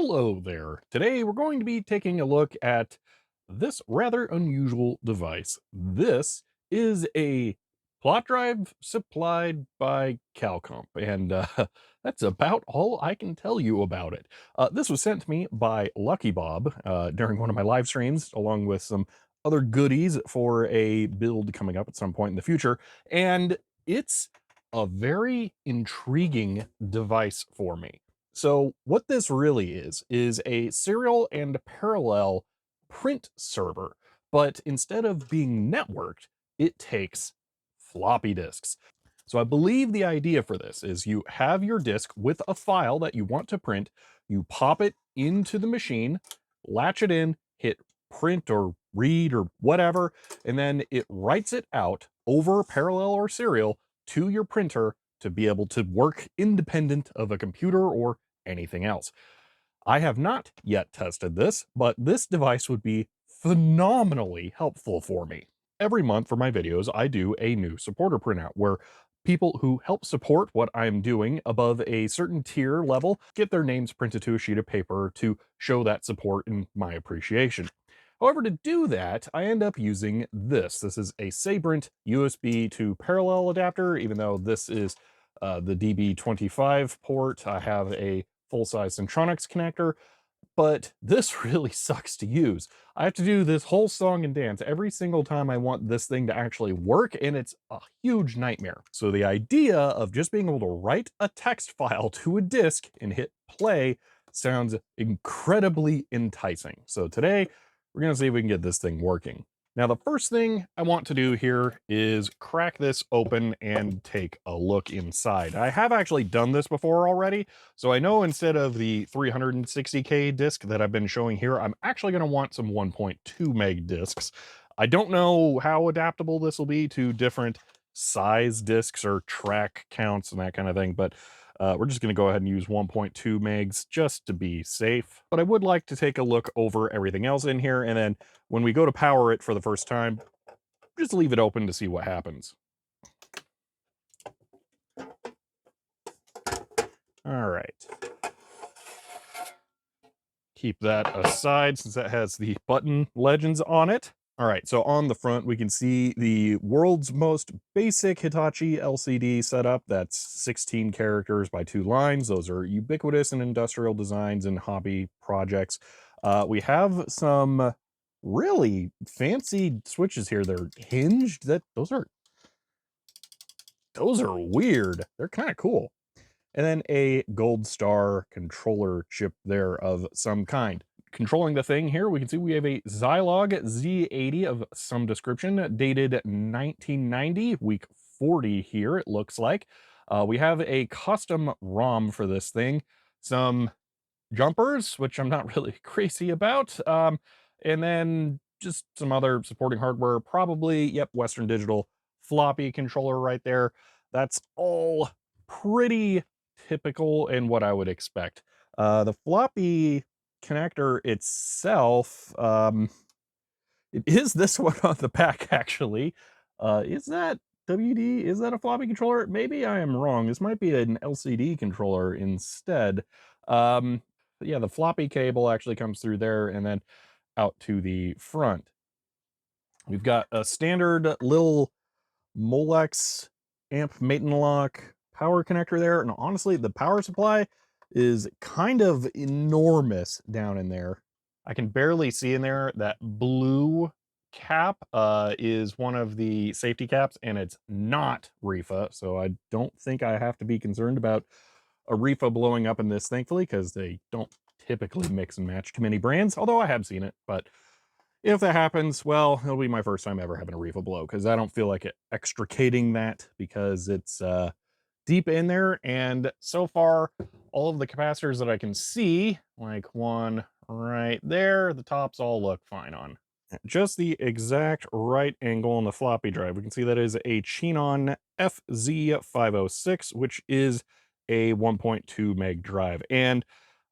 Hello there. Today we're going to be taking a look at this rather unusual device. This is a plot drive supplied by Calcomp, and that's about all I can tell you about it. This was sent to me by Lucky Bob during one of my live streams, along with some other goodies for a build coming up at some point in the future, and it's a very intriguing device for me. So what this really is a serial and parallel print server, but instead of being networked, it takes floppy disks. So I believe the idea for this is you have your disk with a file that you want to print, you pop it into the machine, latch it in, hit print or read or whatever, and then it writes it out over parallel or serial to your printer to be able to work independent of a computer or anything else. I have not yet tested this, but this device would be phenomenally helpful for me. Every month for my videos, I do a new supporter printout where people who help support what I'm doing above a certain tier level get their names printed to a sheet of paper to show that support and my appreciation. However, to do that, I end up using this. This is a Sabrent USB to parallel adapter, even though this is the DB25 port. I have a full-size Centronics connector, but this really sucks to use. I have to do this whole song and dance every single time I want this thing to actually work, and it's a huge nightmare. So the idea of just being able to write a text file to a disk and hit play sounds incredibly enticing. So today, we're gonna see if we can get this thing working. Now, the first thing I want to do here is crack this open and take a look inside. I have actually done this before already, so I know instead of the 360K disk that I've been showing here, I'm actually going to want some 1.2 meg disks. I don't know how adaptable this will be to different size disks or track counts and that kind of thing, but we're just going to go ahead and use 1.2 megs just to be safe. But I would like to take a look over everything else in here, and then when we go to power it for the first time, just leave it open to see what happens. All right. Keep that aside since that has the button legends on it. All right, so on the front, we can see the world's most basic Hitachi LCD setup. That's 16 characters by 2 lines. Those are ubiquitous in industrial designs and hobby projects. We have some really fancy switches here. They're hinged. Those are weird. They're kind of cool. And then a gold star controller chip there of some kind. Controlling the thing here, we can see we have a Zilog Z80 of some description, dated 1990, week 40 here, it looks like. We have a custom ROM for this thing, some jumpers, which I'm not really crazy about, and then just some other supporting hardware, probably, yep, Western Digital floppy controller right there. That's all pretty typical and what I would expect. The floppy connector itself, it is this one on the back actually. Is that WD? Is that a floppy controller? Maybe I am wrong. This might be an LCD controller instead. But yeah, the floppy cable actually comes through there and then out to the front. We've got a standard little Molex amp mate and lock power connector there. And honestly, the power supply is kind of enormous down in there. I can barely see in there. That blue cap is one of the safety caps, and it's not Refa. So I don't think I have to be concerned about a Refa blowing up in this, thankfully, because they don't typically mix and match too many brands, although I have seen it. But if that happens, well, it'll be my first time ever having a Refa blow, because I don't feel like extricating that because it's deep in there. And so far, all of the capacitors that I can see, like one right there, the tops all look fine on. Just the exact right angle on the floppy drive. We can see that is a Chinon FZ506, which is a 1.2 meg drive. And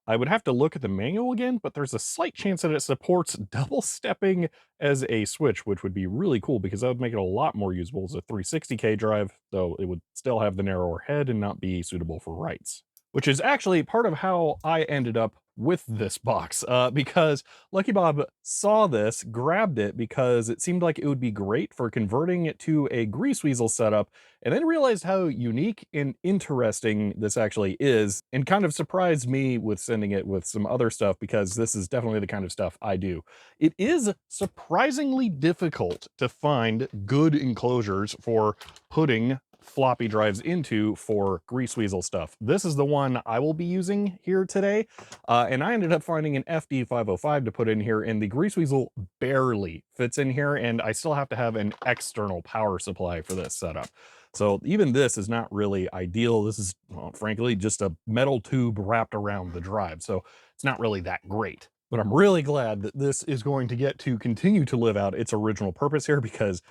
I would have to look at the manual again, but there's a slight chance that it supports double stepping as a switch, which would be really cool because that would make it a lot more usable as a 360K drive, though it would still have the narrower head and not be suitable for writes. which is actually part of how I ended up with this box, because Lucky Bob saw this, grabbed it because it seemed like it would be great for converting it to a grease weasel setup, and then realized how unique and interesting this actually is, and kind of surprised me with sending it with some other stuff because this is definitely the kind of stuff I do. It is surprisingly difficult to find good enclosures for putting floppy drives into for grease weasel stuff. This is the one I will be using here today, and I ended up finding an FD505 to put in here, and the grease weasel barely fits in here, and I still have to have an external power supply for this setup. So even this is not really ideal. This is, well, frankly, just a metal tube wrapped around the drive, so it's not really that great. But I'm really glad that this is going to get to continue to live out its original purpose here, because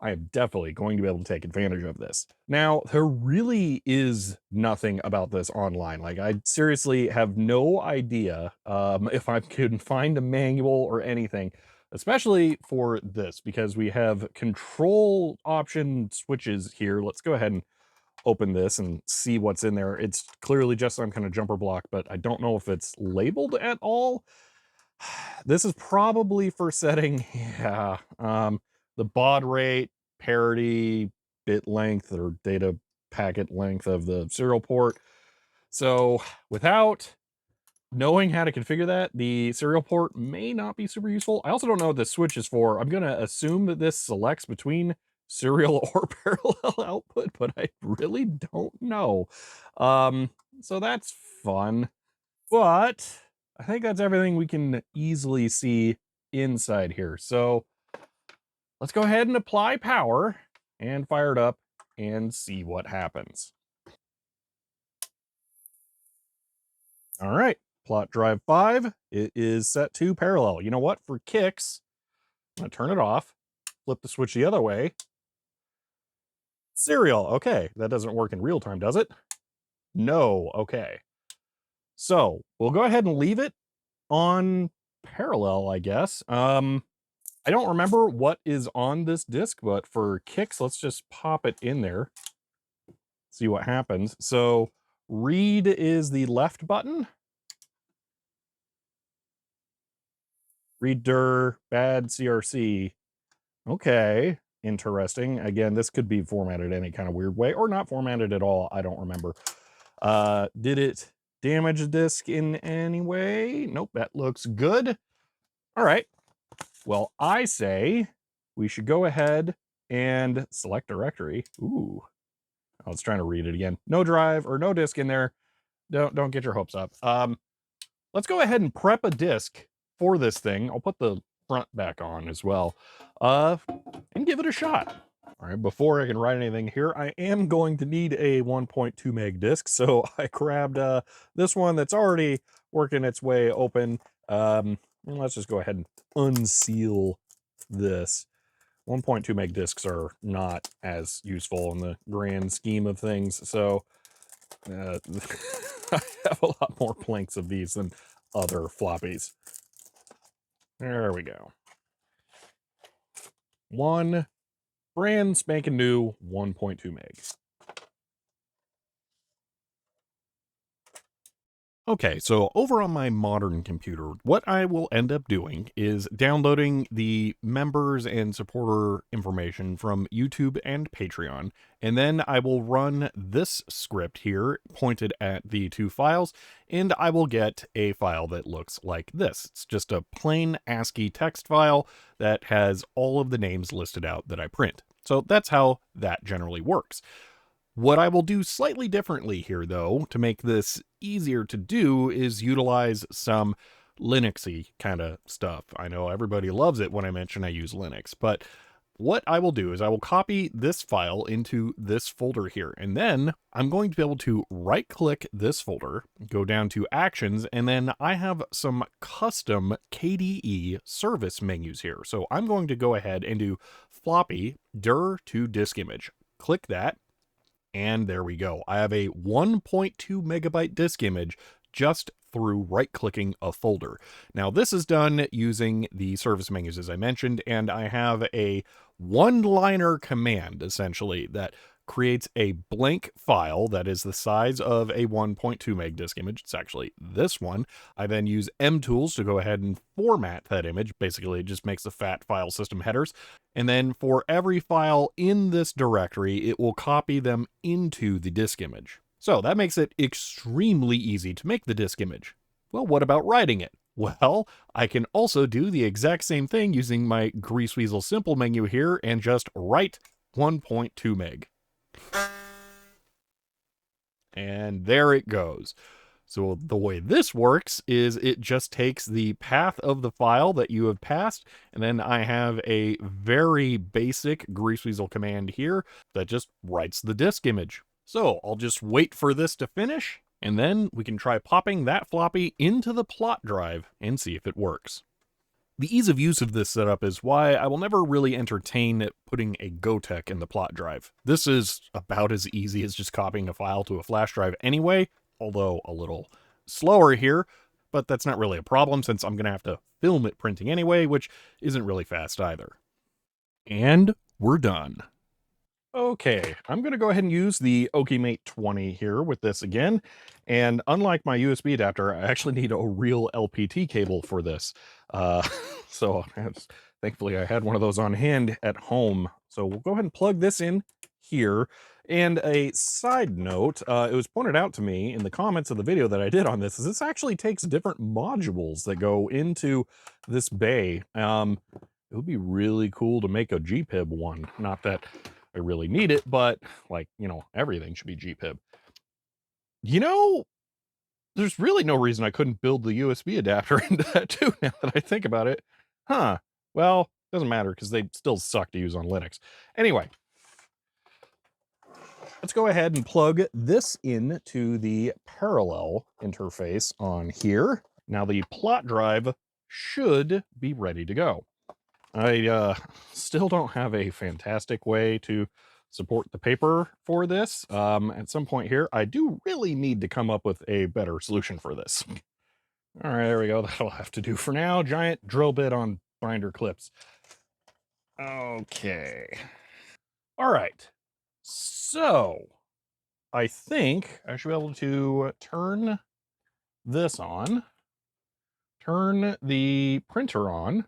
I am definitely going to be able to take advantage of this. Now, there really is nothing about this online. Like, I seriously have no idea if I can find a manual or anything, especially for this, because we have control option switches here. Let's go ahead and open this and see what's in there. It's clearly just some kind of jumper block, but I don't know if it's labeled at all. This is probably for setting, yeah, the baud rate, parity, bit length, or data packet length of the serial port. So without knowing how to configure that, the serial port may not be super useful. I also don't know what this switch is for. I'm gonna assume that this selects between serial or parallel output, but I really don't know. So that's fun. But I think that's everything we can easily see inside here. So let's go ahead and apply power and fire it up and see what happens. All right, plot drive 5, it is set to parallel. You know what? For kicks, I'm gonna turn it off, flip the switch the other way. Serial, okay, that doesn't work in real time, does it? No, okay. So we'll go ahead and leave it on parallel, I guess. I don't remember what is on this disc, but for kicks, let's just pop it in there, see what happens. So read is the left button. Read dir, bad CRC. Okay, interesting. Again, this could be formatted any kind of weird way or not formatted at all. I don't remember. Did it damage the disk in any way? Nope, that looks good. All right. Well, I say we should go ahead and select directory. Ooh, I was trying to read it again. No drive or no disk in there. Don't get your hopes up. Let's go ahead and prep a disk for this thing. I'll put the front back on as well, and give it a shot. All right, before I can write anything here, I am going to need a 1.2 meg disk, so I grabbed this one that's already working its way open. And let's just go ahead and unseal this. 1.2 meg disks are not as useful in the grand scheme of things, so I have a lot more planks of these than other floppies. There we go. One brand spanking new 1.2 meg. Okay, so over on my modern computer, what I will end up doing is downloading the members and supporter information from YouTube and Patreon, and then I will run this script here pointed at the two files, and I will get a file that looks like this. It's just a plain ASCII text file that has all of the names listed out that I print. So that's how that generally works. What I will do slightly differently here, though, to make this easier to do, is utilize some Linuxy kind of stuff. I know everybody loves it when I mention I use Linux, but what I will do is I will copy this file into this folder here, and then I'm going to be able to right-click this folder, go down to Actions, and then I have some custom KDE service menus here. So I'm going to go ahead and do floppy dir to disk image. Click that. And there we go. I have a 1.2 megabyte disk image just through right-clicking a folder. Now, this is done using the service menus, as I mentioned, and I have a one-liner command, essentially, that creates a blank file that is the size of a 1.2 meg disk image. It's actually this one. I then use mtools to go ahead and format that image. Basically, it just makes the fat file system headers. And then for every file in this directory, it will copy them into the disk image. So that makes it extremely easy to make the disk image. Well, what about writing it? Well, I can also do the exact same thing using my Greaseweasel Simple menu here and just write 1.2 meg. And there it goes. So the way this works is it just takes the path of the file that you have passed, and then I have a very basic Greaseweasel command here that just writes the disk image. So I'll just wait for this to finish, and then we can try popping that floppy into the PlotDrive and see if it works. The ease of use of this setup is why I will never really entertain putting a GoTech in the PlotDrive. This is about as easy as just copying a file to a flash drive anyway, although a little slower here, but that's not really a problem since I'm going to have to film it printing anyway, which isn't really fast either. And we're done. Okay, I'm going to go ahead and use the OkiMate 20 here with this again. And unlike my USB adapter, I actually need a real LPT cable for this. Uh, so thankfully I had one of those on hand at home. So we'll go ahead and plug this in here. And a side note, it was pointed out to me in the comments of the video that I did on this, is this actually takes different modules that go into this bay. It would be really cool to make a GPIB one. Not that I really need it, but like, everything should be GPIB. There's really no reason I couldn't build the USB adapter into that too, now that I think about it. Huh. Well, doesn't matter because they still suck to use on Linux. Anyway, let's go ahead and plug this in to the parallel interface on here. Now the plot drive should be ready to go. I still don't have a fantastic way to support the paper for this. At some point here, I do really need to come up with a better solution for this. All right, there we go. That'll have to do for now. Giant drill bit on binder clips. Okay. All right. So I think I should be able to turn this on, turn the printer on.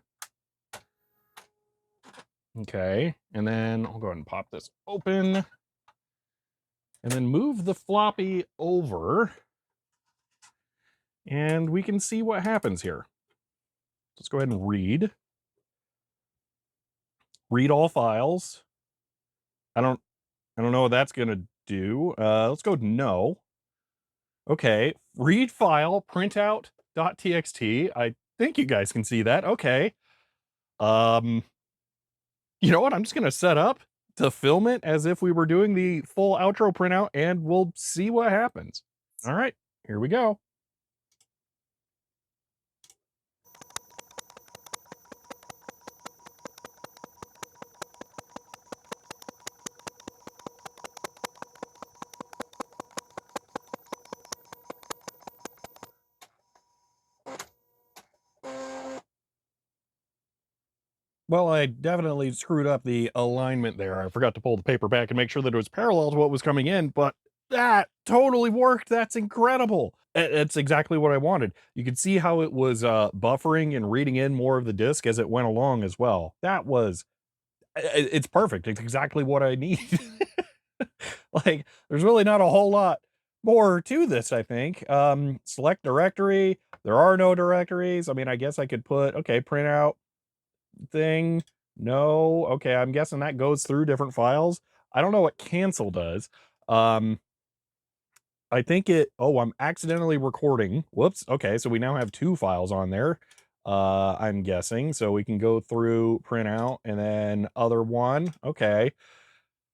Okay, and then I'll go ahead and pop this open and then move the floppy over and we can see what happens here. Let's go ahead and read all files. I don't know what that's going to do. Let's go no. Okay, read file printout.txt. I think you guys can see that. Okay. You know what? I'm just going to set up to film it as if we were doing the full outro printout and we'll see what happens. All right, here we go. Well, I definitely screwed up the alignment there. I forgot to pull the paper back and make sure that it was parallel to what was coming in, but that totally worked. That's incredible. It's exactly what I wanted. You could see how it was buffering and reading in more of the disk as it went along as well. That was, it's perfect. It's exactly what I need. Like, there's really not a whole lot more to this, I think. Select directory. There are no directories. I mean, I guess I could put, okay, print out thing. No. Okay, I'm guessing that goes through different files. I don't know what cancel does. I think I'm accidentally recording. Whoops. Okay, so we now have two files on there. I'm guessing. So we can go through print out and then other one. Okay.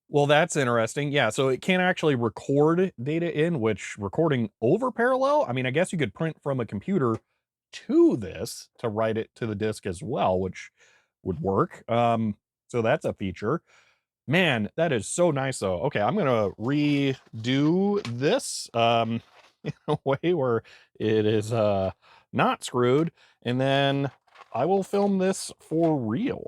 Well, that's interesting. Yeah, so it can't actually record data in, which recording over parallel, I mean, I guess you could print from a computer to this to write it to the disk as well, which would work. So that's a feature. Man, that is so nice though. Okay, I'm gonna redo this in a way where it is not screwed, and then I will film this for real.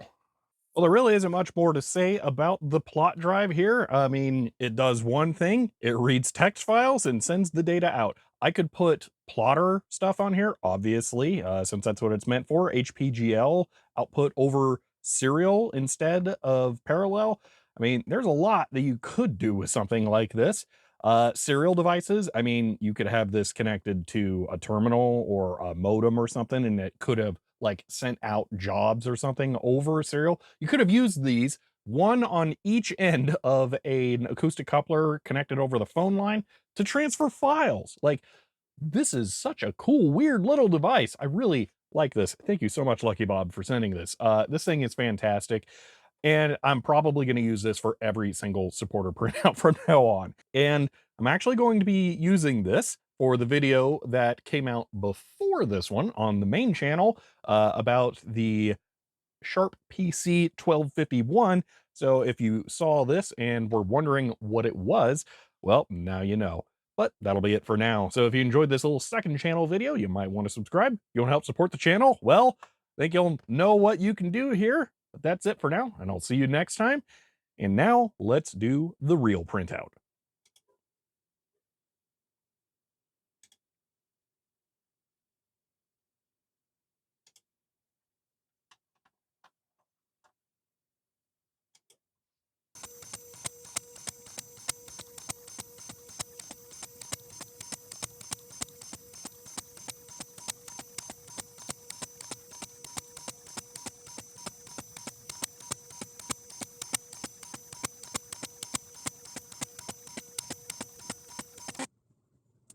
Well, there really isn't much more to say about the plot drive here. I mean, it does one thing, it reads text files and sends the data out. I could put plotter stuff on here, obviously, since that's what it's meant for, HPGL, output over serial instead of parallel. I mean, there's a lot that you could do with something like this. Serial devices, I mean, you could have this connected to a terminal or a modem or something, and it could have like sent out jobs or something over serial. You could have used these one on each end of an acoustic coupler connected over the phone line to transfer files. Like, this is such a cool, weird little device. I really like this. Thank you so much, Lucky Bob, for sending this. This thing is fantastic. And I'm probably going to use this for every single supporter printout from now on. And I'm actually going to be using this for the video that came out before this one on the main channel about the Sharp PC 1251. So if you saw this and were wondering what it was, well, now you know. But that'll be it for now. So if you enjoyed this little second channel video, you might want to subscribe. You want to help support the channel? Well, I think you'll know what you can do here. But that's it for now, and I'll see you next time. And now let's do the real printout.